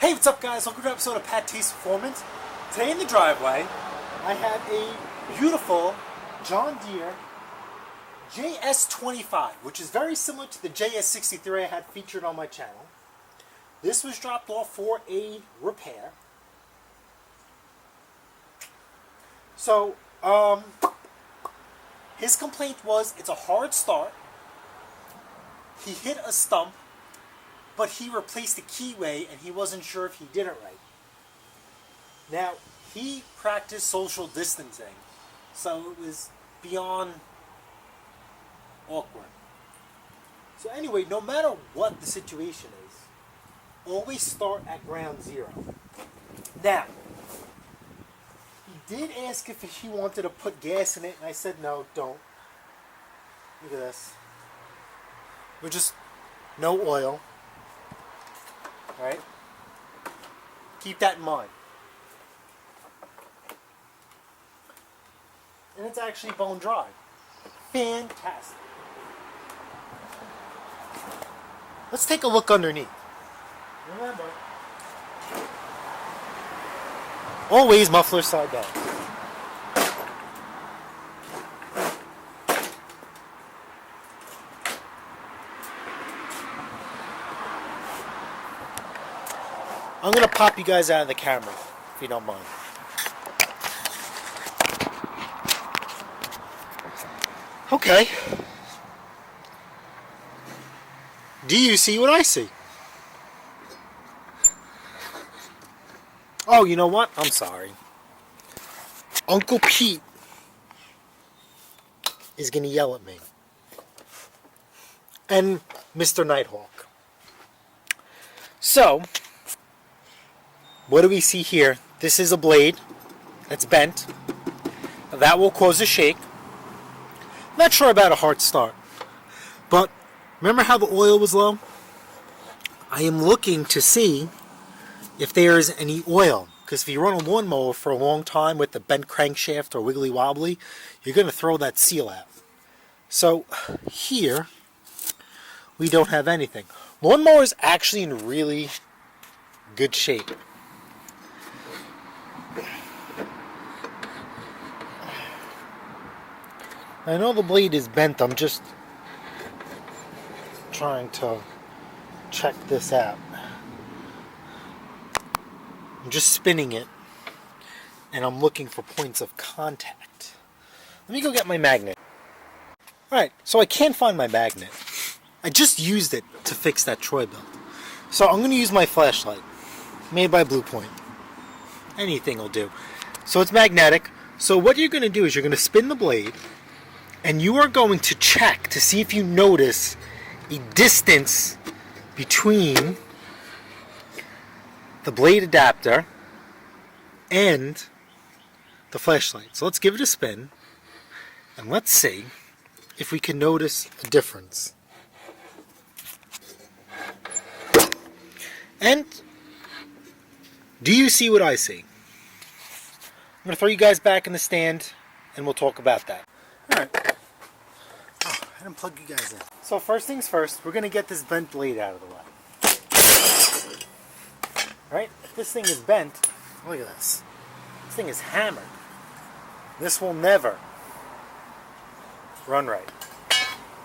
Hey, what's up guys? Welcome to an episode of PATTAY'S Performance. Today in the driveway, I have a beautiful John Deere JS25, which is very similar to the JS63 I had featured on my channel. This was dropped off for a repair. So, his complaint was it's a hard start. He hit a stump, but he replaced the keyway and he wasn't sure if he did it right. Now, he practiced social distancing, so it was beyond awkward. So anyway, no matter what the situation is, always start at ground zero. Now, he did ask if he wanted to put gas in it, and I said no, don't. Look at this. We're just no oil. Alright? Keep that in mind. And it's actually bone dry. Fantastic. Let's take a look underneath. Remember, always muffler side down. I'm going to pop you guys out of the camera, if you don't mind. Okay. Do you see what I see? Oh, you know what? I'm sorry. Uncle Pete is going to yell at me. And Mr. Nighthawk. So, what do we see here? This is a blade that's bent. That will cause a shake. Not sure about a hard start. But remember how the oil was low? I am looking to see if there is any oil. Because if you run a lawnmower for a long time with the bent crankshaft or wiggly wobbly, you're going to throw that seal out. So here, we don't have anything. Lawnmower is actually in really good shape. I know the blade is bent, I'm just trying to check this out. I'm just spinning it, and I'm looking for points of contact. Let me go get my magnet. Alright, so I can't find my magnet. I just used it to fix that Troy belt. So I'm going to use my flashlight, made by Blue Point. Anything will do. So it's magnetic. So what you're going to do is you're going to spin the blade, and you are going to check to see if you notice a distance between the blade adapter and the flashlight. So let's give it a spin, and let's see if we can notice a difference. And do you see what I see? I'm going to throw you guys back in the stand, and we'll talk about that. Alright. Oh, I didn't plug you guys in. So first things first, we're going to get this bent blade out of the way. Alright, if this thing is bent, look at this. This thing is hammered. This will never run right.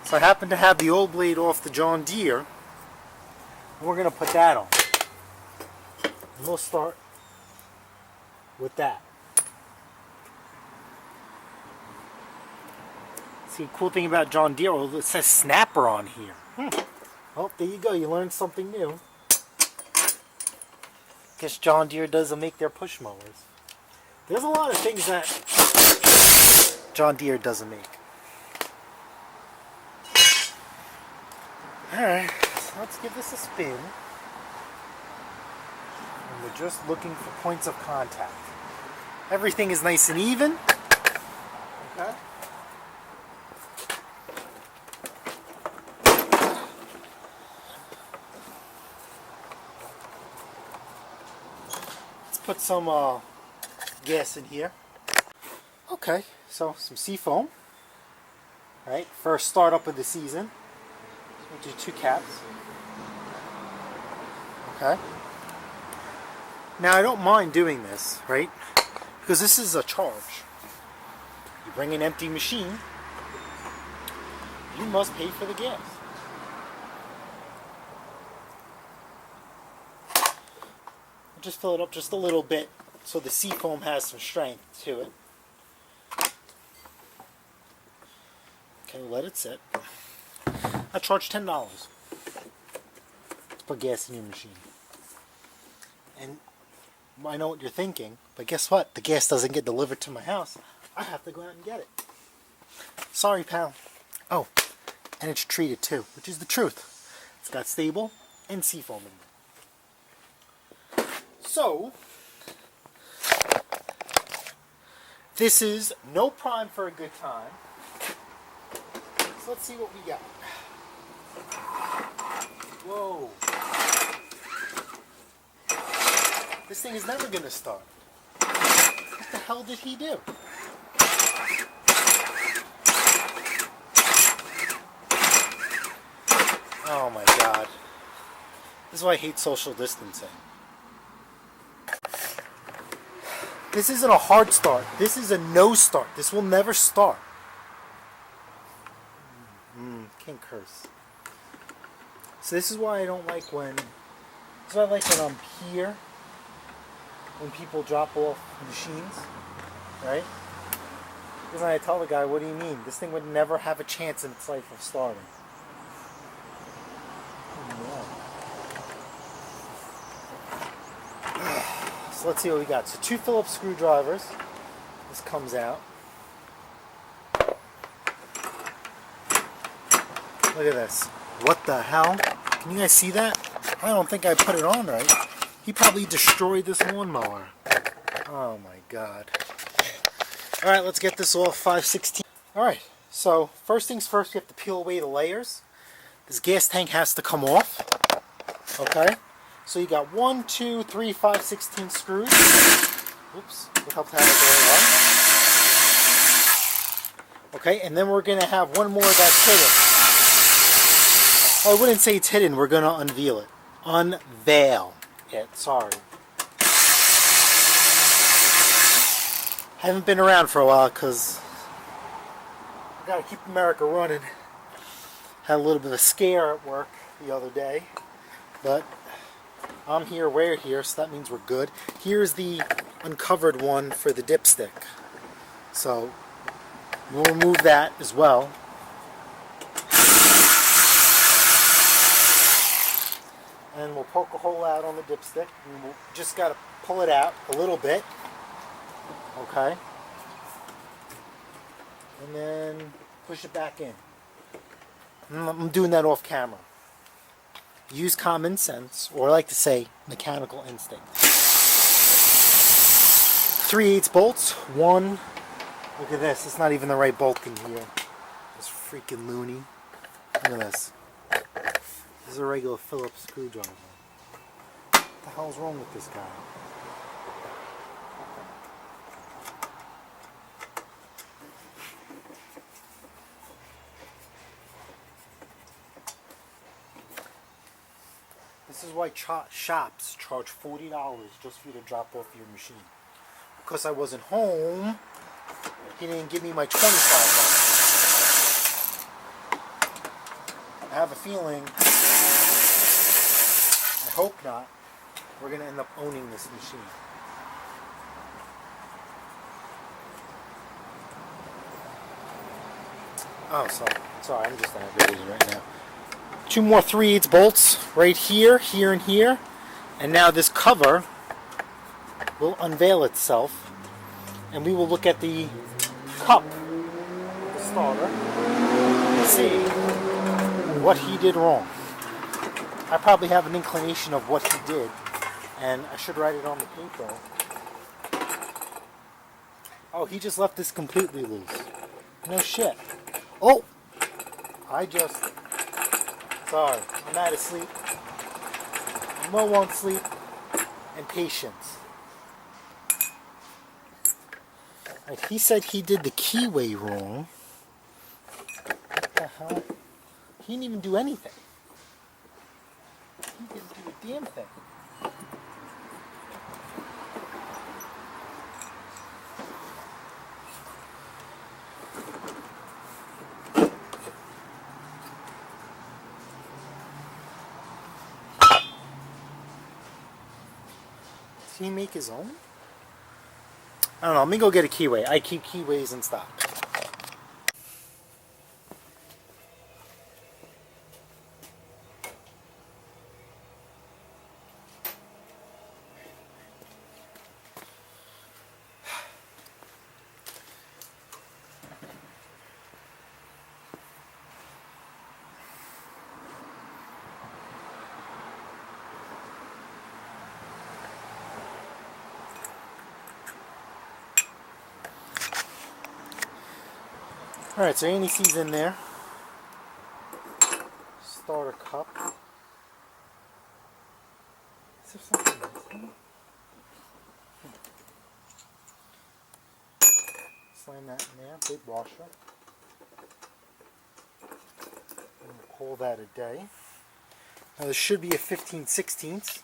So I happen to have the old blade off the John Deere, and we're going to put that on. And we'll start with that. See, the cool thing about John Deere, well, it says snapper on here. Oh, there you go. You learned something new. Guess John Deere doesn't make their push mowers. There's a lot of things that John Deere doesn't make. Alright, so let's give this a spin. And we're just looking for points of contact. Everything is nice and even. Okay. Put some gas in here. Okay, so some seafoam. Right, first startup of the season. We'll do 2 caps. Okay. Now I don't mind doing this, right? Because this is a charge. You bring an empty machine, you must pay for the gas. I'll just fill it up just a little bit so the seafoam has some strength to it. Okay, let it sit. I charge $10 to put gas in your machine. And I know what you're thinking, but guess what? The gas doesn't get delivered to my house. I have to go out and get it. Sorry, pal. Oh, and it's treated too, which is the truth. It's got stable and seafoam in it. So, this is no prime for a good time. So let's see what we got. Whoa. This thing is never going to start. What the hell did he do? Oh my god. This is why I hate social distancing. This isn't a hard start. This is a no start. This will never start. Can't curse. So this is why I don't like when... This is why I like when I'm here. When people drop off machines. Right? Because I tell the guy, what do you mean? This thing would never have a chance in its life of starting. So let's see what we got. So 2 Phillips screwdrivers. This comes out. Look at this. What the hell? Can you guys see that? I don't think I put it on right. He probably destroyed this lawnmower. Oh my god. Alright, let's get this off 5/16. Alright, so first things first, we have to peel away the layers. This gas tank has to come off. Okay? So you got 1, 2, 3, 5/16 screws. Oops, would help to have it the right one. Okay, and then we're going to have one more that's hidden. Well, I wouldn't say it's hidden, we're going to unveil it. Unveil it, sorry. I haven't been around for a while because I got to keep America running. Had a little bit of a scare at work the other day, but I'm here, we're here, so that means we're good. Here's the uncovered one for the dipstick. So we'll remove that as well. And we'll poke a hole out on the dipstick. And we'll just got to pull it out a little bit. Okay. And then push it back in. I'm doing that off camera. Use common sense, or I like to say mechanical instinct. 3/8 bolts. One. Look at this. It's not even the right bolt in here. It's freaking loony. Look at this. This is a regular Phillips screwdriver. What the hell's wrong with this guy? This is why shops charge $40 just for you to drop off your machine. Because I wasn't home, he didn't give me my $25. I have a feeling, I hope not, we're going to end up owning this machine. Oh, sorry, I'm just aggravated right now. 2 more 3/8 bolts right here, here, and here. And now this cover will unveil itself. And we will look at the cup, the starter, and see what he did wrong. I probably have an inclination of what he did. And I should write it on the paper. Oh, he just left this completely loose. No shit. Oh! Sorry, I'm out of sleep. I'm low on sleep and patience. Right, he said he did the keyway wrong. What the hell? He didn't even do anything. He didn't do a damn thing. Can he make his own? I don't know. Let me go get a keyway. I keep keyways in stock. Alright, so ANC's in there. Starter cup. Is there something else? Slam that in there. Big washer. We'll call that a day. Now this should be a 15/16.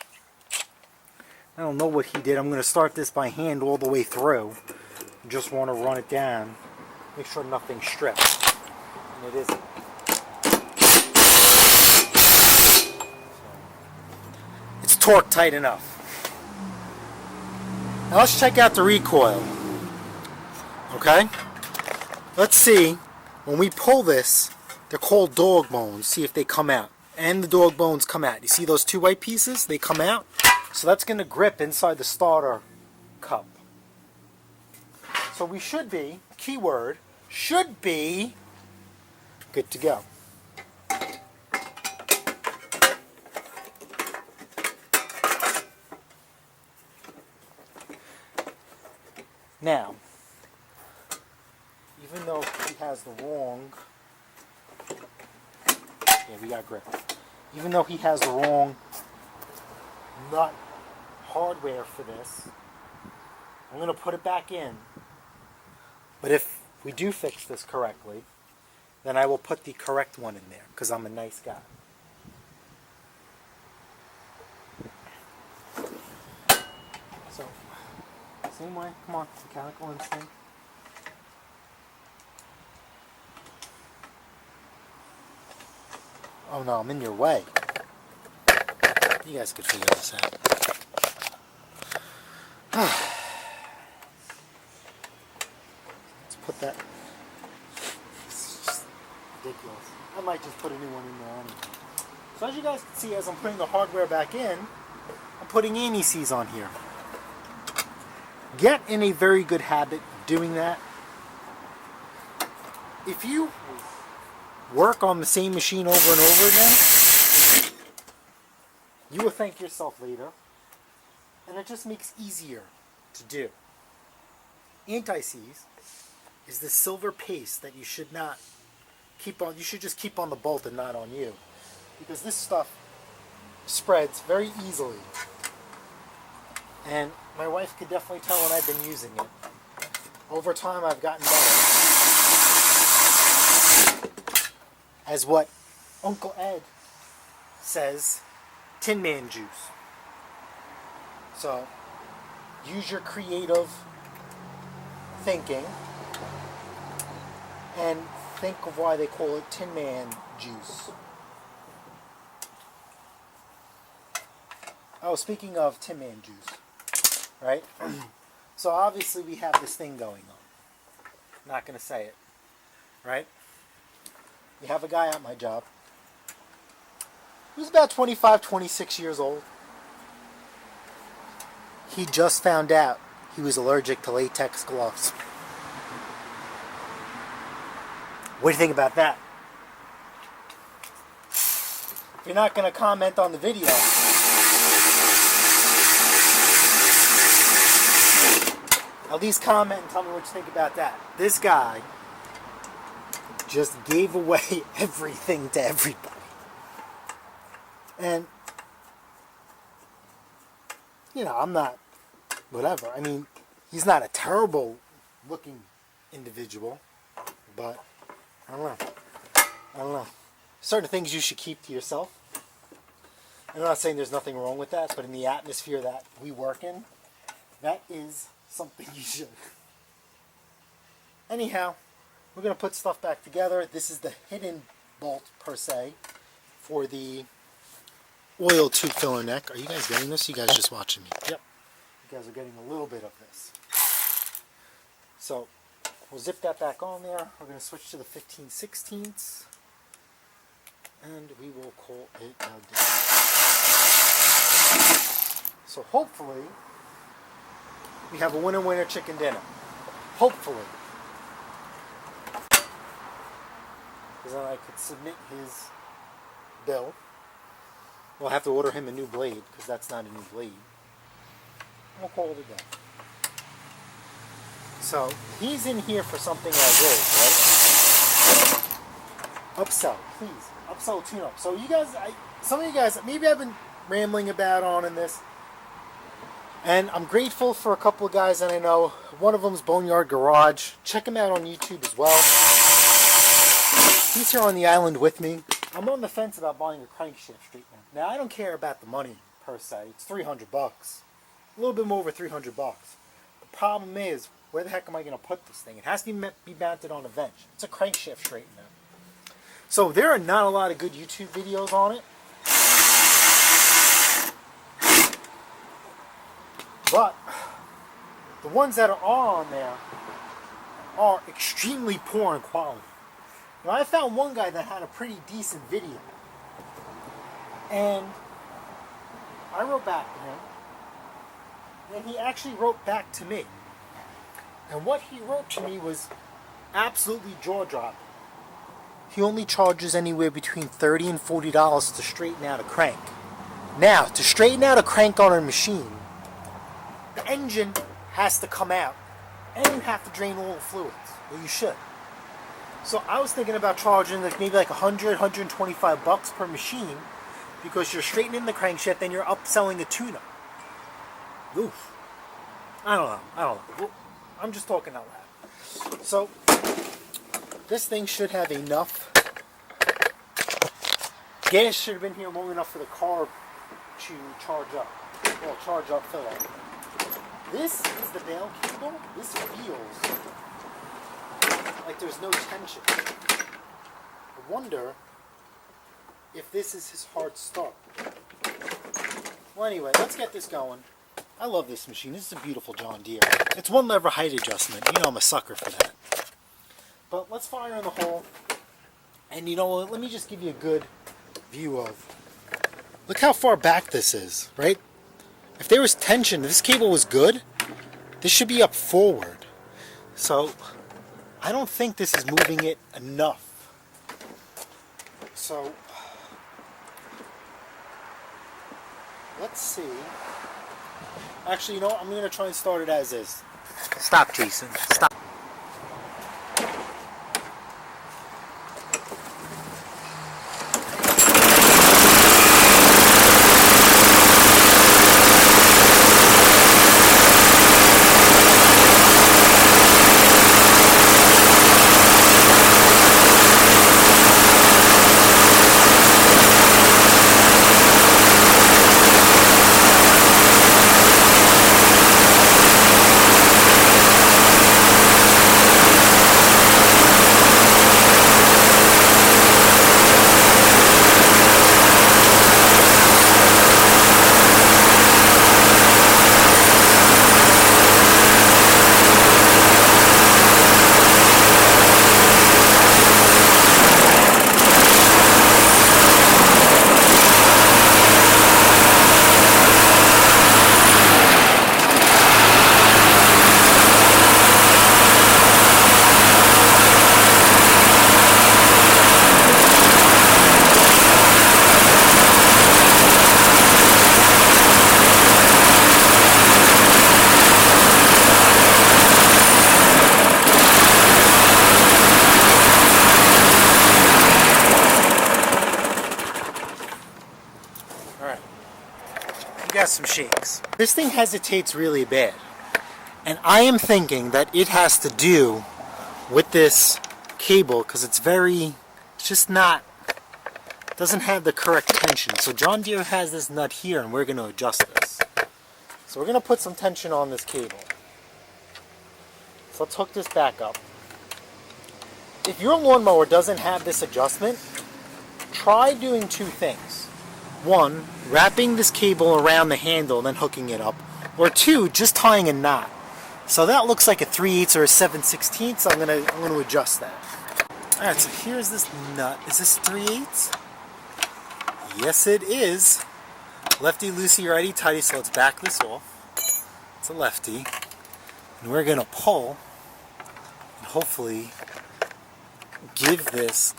I don't know what he did. I'm going to start this by hand all the way through. Just want to run it down. Make sure nothing's stripped. And it isn't. It's torque tight enough. Now let's check out the recoil. Okay? Let's see. When we pull this, they're called dog bones. See if they come out. And the dog bones come out. You see those two white pieces? They come out. So that's going to grip inside the starter cup. So we should be, keyword, should be good to go. Now, even though he has the wrong, yeah, we got grip. Even though he has the wrong nut hardware for this, I'm going to put it back in. But if we do fix this correctly, then I will put the correct one in there, because I'm a nice guy. So, same way, come on, mechanical instinct. Oh no, I'm in your way. You guys could figure this out. Put that. It's just ridiculous. I might just put a new one in there anyway. So as you guys can see, as I'm putting the hardware back in, I'm putting ANC's on here. Get in a very good habit of doing that. If you work on the same machine over and over again, you will thank yourself later. And it just makes it easier to do. Anti-seize is the silver paste that you should not keep on. You should just keep on the bolt and not on you, because this stuff spreads very easily. And my wife could definitely tell when I've been using it. Over time, I've gotten better. As what Uncle Ed says, Tin Man juice. So use your creative thinking and think of why they call it Tin Man juice. Oh, speaking of Tin Man juice, right? So obviously we have this thing going on. Not going to say it, right? We have a guy at my job who's about 25, 26 years old. He just found out he was allergic to latex gloves. What do you think about that? If you're not going to comment on the video, at least comment and tell me what you think about that. This guy just gave away everything to everybody. And, you know, I'm not, whatever. I mean, he's not a terrible looking individual, but I don't know. Certain things you should keep to yourself. I'm not saying there's nothing wrong with that, but in the atmosphere that we work in, that is something you should. Anyhow, we're going to put stuff back together. This is the hidden bolt, per se, for the oil tube filler neck. Are you guys getting this? You guys just watching me? Yep. You guys are getting a little bit of this. So we'll zip that back on there. We're going to switch to the 15/16, and we will call it a day. So hopefully we have a winner chicken dinner. Hopefully. Because then I could submit his bill. We'll have to order him a new blade, because that's not a new blade. We'll call it a day. So he's in here for something as is, right? Upsell, please. Upsell tune-up. So you guys, some of you guys, maybe I've been rambling about on this. And I'm grateful for a couple of guys that I know. One of them's Boneyard Garage. Check him out on YouTube as well. He's here on the island with me. I'm on the fence about buying a crankshaft straightener. Now, I don't care about the money per se. It's $300. A little bit more over $300. The problem is, where the heck am I going to put this thing? It has to be mounted on a bench. It's a crankshaft straightener. So there are not a lot of good YouTube videos on it. But the ones that are on there are extremely poor in quality. Now, I found one guy that had a pretty decent video, and I wrote back to him, and he actually wrote back to me. And what he wrote to me was absolutely jaw-dropping. He only charges anywhere between $30 and $40 to straighten out a crank. Now, to straighten out a crank on a machine, the engine has to come out, and you have to drain all the fluids. Well, you should. So I was thinking about charging maybe like $100, $125 per machine, because you're straightening the crankshaft and you're upselling a tune-up. Oof. I don't know. I'm just talking out loud. So this thing should have enough. Gas should have been here long enough for the car to charge up. Well, charge up, fill up. This is the bail cable. This feels like there's no tension. I wonder if this is his hard start. Well, anyway, let's get this going. I love this machine. This is a beautiful John Deere. It's one lever height adjustment. You know I'm a sucker for that. But let's fire in the hole. And you know what? Let me just give you a good view of... Look how far back this is, right? If there was tension, if this cable was good, this should be up forward. So, I don't think this is moving it enough. So, let's see. Actually, you know what? I'm going to try and start it as is. Stop, Jason. Stop. Got some shakes. This thing hesitates really bad, and I am thinking that it has to do with this cable, because it's just not, doesn't have the correct tension. So John Deere has this nut here, and we're going to adjust this. So we're going to put some tension on this cable. So let's hook this back up. If your lawnmower doesn't have this adjustment, try doing two things. One, wrapping this cable around the handle and then hooking it up. or 2 just tying a knot. So that looks like a 3/8 or a 7/16. So I'm gonna adjust that. All right, so here's this nut. Is this 3/8? Yes, it is. Lefty loosey, righty tighty. So let's back this off. It's a lefty, and we're gonna pull and hopefully give this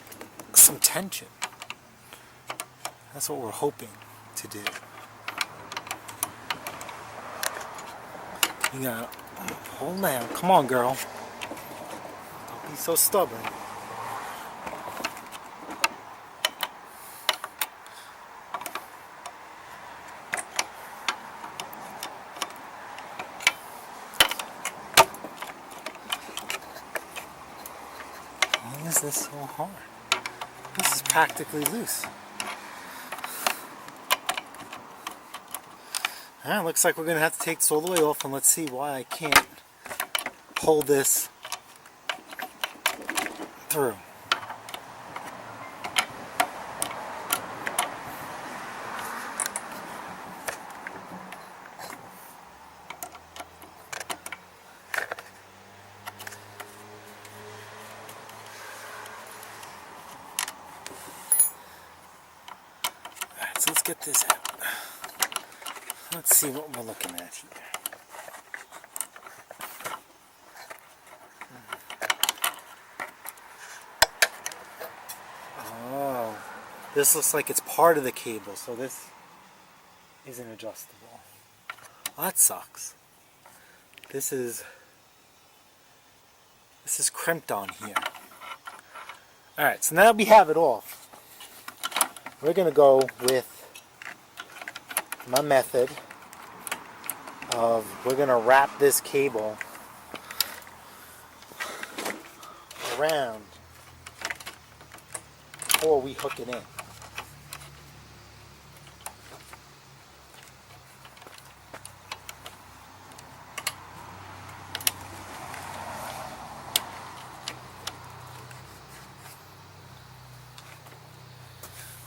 some tension. That's what we're hoping to do. You gotta hold down. Come on, girl. Don't be so stubborn. Why is this so hard? This is practically loose. Alright, looks like we're going to have to take this all the way off, and let's see why I can't pull this through. Alright, so let's get this out. Let's see what we're looking at here. Oh, this looks like it's part of the cable, so this isn't adjustable. Well, that sucks. This is crimped on here. Alright, so now that we have it off, we're going to go with my method of we're going to wrap this cable around before we hook it in.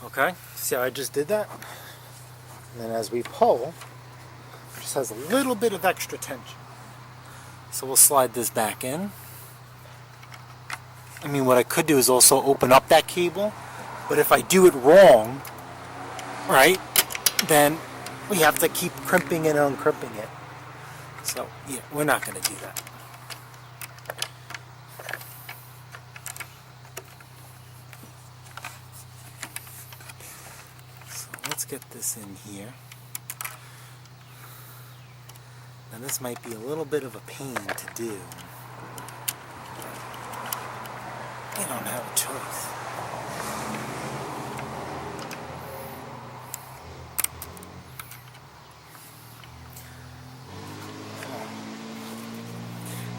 Okay, see how I just did that? And then as we pull, it just has a little bit of extra tension. So we'll slide this back in. I mean, what I could do is also open up that cable, but if I do it wrong, right, then we have to keep crimping and uncrimping it. So, yeah, we're not going to do that. So let's get this in here. Now this might be a little bit of a pain to do. I don't have a choice.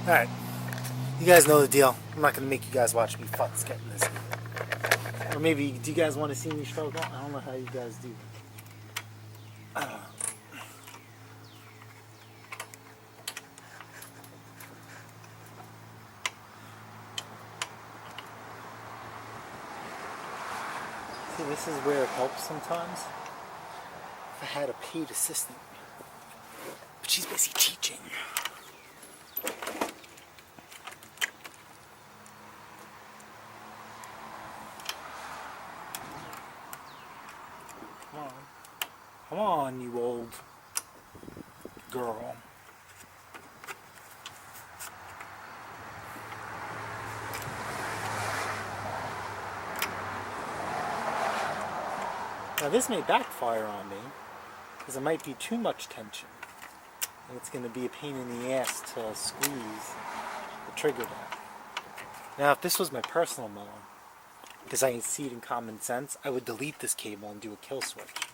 Alright, you guys know the deal. I'm not going to make you guys watch me futz getting this. Or maybe, do you guys want to see me struggle? I don't know how you guys do. I don't know. See, this is where it helps sometimes. If I had a paid assistant. But she's busy teaching. Come on. Come on, you old girl. Now this may backfire on me, because it might be too much tension. And it's going to be a pain in the ass to squeeze the trigger down. Now if this was my personal mower, because I see it in common sense, I would delete this cable and do a kill switch.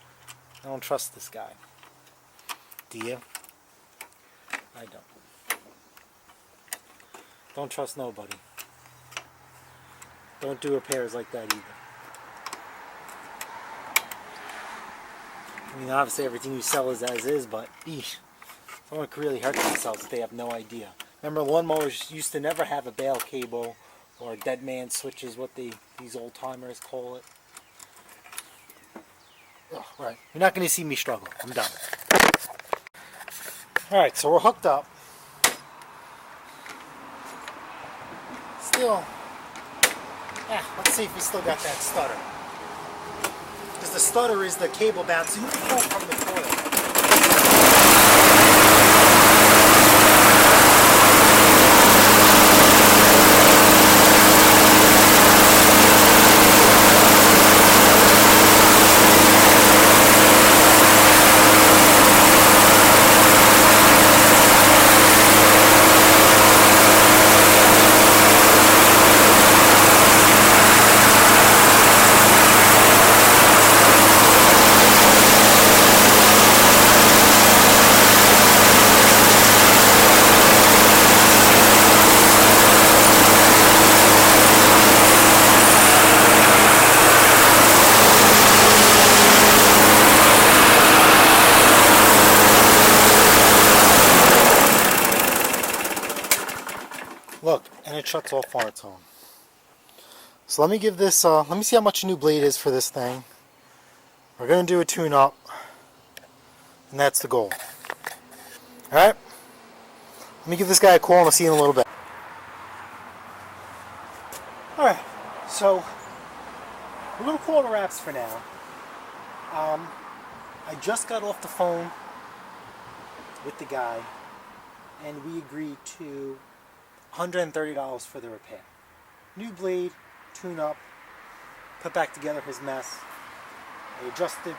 I don't trust this guy. Do you? I don't. Don't trust nobody. Don't do repairs like that either. I mean, obviously everything you sell is as is, but eesh, someone could really hurt themselves if they have no idea. Remember, lawnmowers used to never have a bail cable or dead man switch is what these old timers call it. Oh, right. You're not going to see me struggle. I'm done. Alright, so we're hooked up. Still, let's see if we still got that stutter. Because the stutter is the cable bouncing from the coil. Look, and it shuts off on its own. So let me give this, let me see how much a new blade is for this thing. We're going to do a tune-up, and that's the goal. Alright? Let me give this guy a call and I'll see you in a little bit. Alright, so we're going to call the wraps for now. I just got off the phone with the guy, and we agreed to $130 for the repair. New blade, tune up, put back together his mess. I adjusted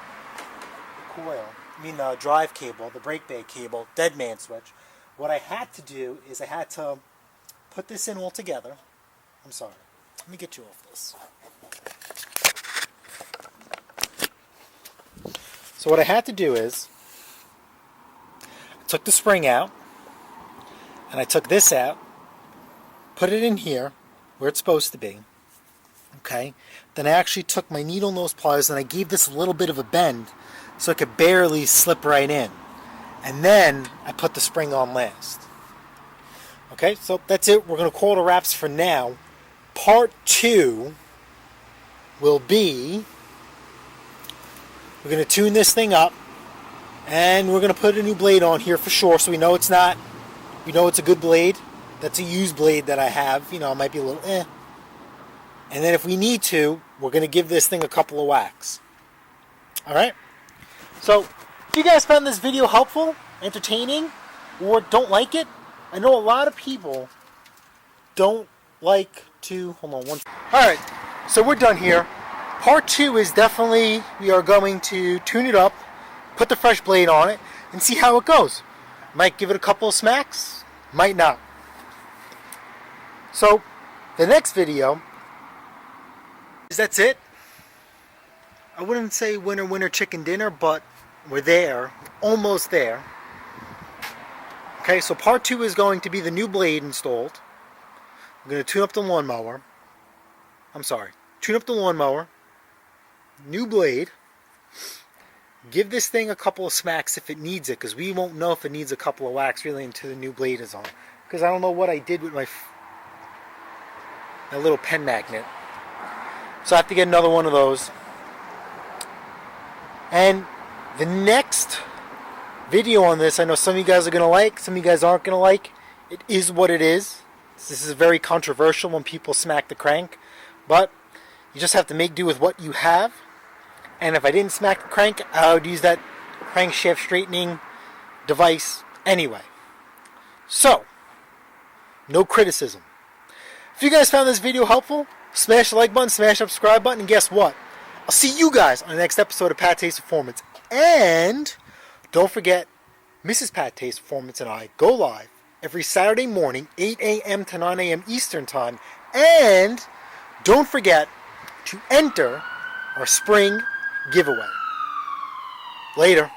the drive cable, the brake bay cable, dead man switch. What I had to do is I had to put this in all together. I'm sorry. Let me get you off this. So what I had to do is I took the spring out and I took this out, put it in here where it's supposed to be. Okay. Then I actually took my needle nose pliers and I gave this a little bit of a bend so it could barely slip right in. And then I put the spring on last. Okay, so that's it. We're going to call it a wraps for now. Part 2 will be, we're going to tune this thing up and we're going to put a new blade on here for sure, so we know it's not, we know it's a good blade. That's a used blade that I have. It might be a little And then if we need to, we're going to give this thing a couple of whacks. Alright? So, if you guys found this video helpful, entertaining, or don't like it, I know a lot of people don't like to... Hold on one... Alright, so we're done here. Part 2 is definitely, we are going to tune it up, put the fresh blade on it, and see how it goes. Might give it a couple of smacks, might not. So, the next video, that's it. I wouldn't say winner chicken dinner, but we're there, almost there. Okay, so part 2 is going to be the new blade installed. I'm going to tune up the lawnmower. Tune up the lawnmower. New blade. Give this thing a couple of smacks if it needs it, because we won't know if it needs a couple of whacks really until the new blade is on. Because I don't know what I did with my little pen magnet. So I have to get another one of those. And the next video on this, I know some of you guys are going to like, some of you guys aren't going to like. It is what it is. This is very controversial when people smack the crank. But you just have to make do with what you have. And if I didn't smack the crank, I would use that crankshaft straightening device anyway. So, no criticism. If you guys found this video helpful, smash the like button, smash the subscribe button, and guess what? I'll see you guys on the next episode of PATTAY'S Performance. And don't forget, Mrs. PATTAY'S Performance and I go live every Saturday morning, 8 a.m. to 9 a.m. Eastern Time. And don't forget to enter our spring giveaway. Later.